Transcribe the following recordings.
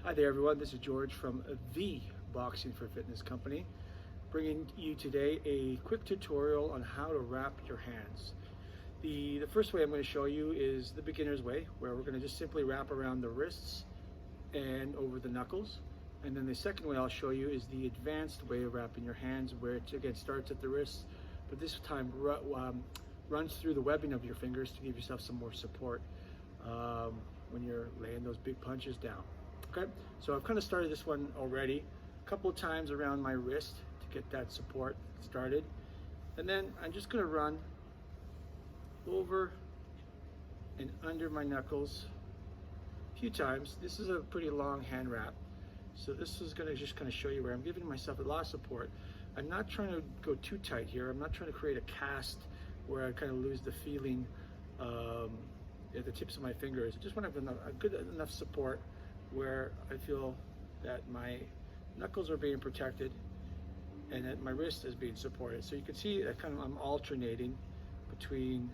Hi there everyone, this is George from the Boxing for Fitness company, bringing you today a quick tutorial on how to wrap your hands. The first way I'm going to show you is the beginner's way, where we're going to just simply wrap around the wrists and over the knuckles. And then the second way I'll show you is the advanced way of wrapping your hands, where it again starts at the wrists, but this time runs through the webbing of your fingers to give yourself some more support when you're laying those big punches down. Okay, so I've kind of started this one already a couple of times around my wrist to get that support started, and then I'm just going to run over and under my knuckles a few times. This is a pretty long hand wrap, so this is going to just kind of show you where I'm giving myself a lot of support. I'm not trying to go too tight here. I'm not trying to create a cast where I kind of lose the feeling at the tips of my fingers. I just want to have a good enough support where I feel that my knuckles are being protected and that my wrist is being supported. So you can see that I'm alternating between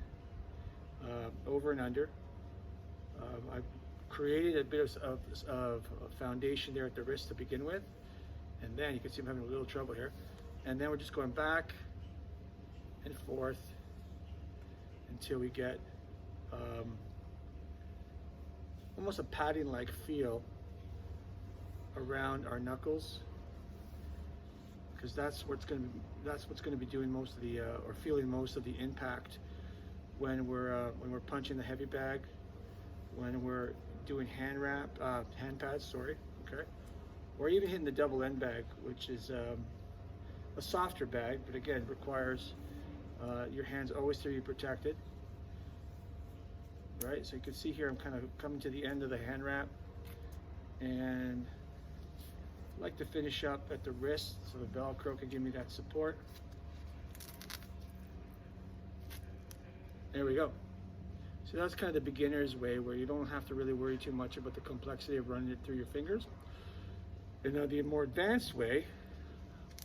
over and under. I've created a bit of foundation there at the wrist to begin with, and then you can see I'm having a little trouble here. And then we're just going back and forth until we get almost a padding-like feel around our knuckles, because that's what's going to be doing most of the or feeling most of the impact when we're punching the heavy bag, when we're doing hand pads, sorry, okay, or even hitting the double end bag, which is a softer bag, but again requires your hands always to be protected. Right, so you can see here I'm kind of coming to the end of the hand wrap, and I like to finish up at the wrist so the Velcro can give me that support. There we go. So that's kind of the beginner's way, where you don't have to really worry too much about the complexity of running it through your fingers. And now the more advanced way,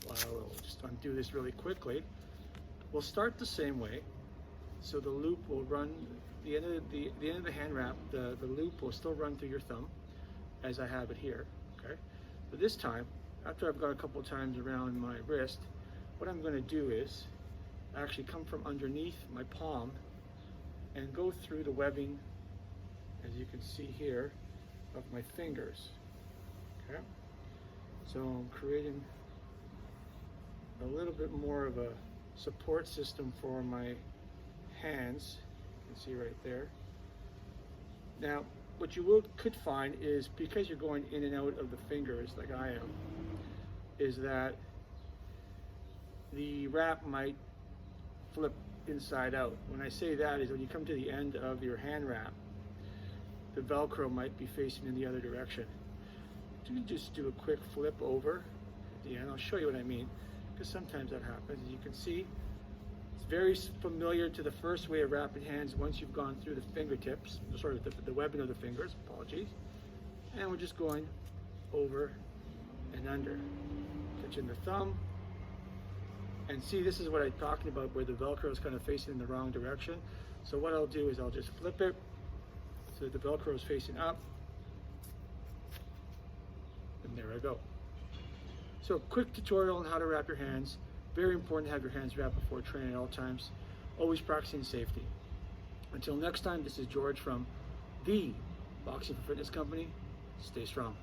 we'll just undo this really quickly. We'll start the same way. So the loop will run, the end of the hand wrap, the loop will still run through your thumb as I have it here, okay? But this time, after I've got a couple of times around my wrist, what I'm gonna do is actually come from underneath my palm and go through the webbing, as you can see here, of my fingers, okay? So I'm creating a little bit more of a support system for my hands. You can see right there. Now what you could find is, because you're going in and out of the fingers like I am, is that the wrap might flip inside out. When I say that is when you come to the end of your hand wrap, the Velcro might be facing in the other direction. You can just do a quick flip over at the end. I'll show you what I mean, because sometimes that happens. As you can see, it's very familiar to the first way of wrapping hands once you've gone through the fingertips, sort of the webbing of the fingers, apologies. And we're just going over and under, catching the thumb. And see, this is what I'm talking about, where the Velcro is kind of facing in the wrong direction. So what I'll do is I'll just flip it so that the Velcro is facing up. And there I go. So quick tutorial on how to wrap your hands. Very important to have your hands wrapped before training at all times. Always practicing safety. Until next time, this is George from the Boxing for Fitness company. Stay strong.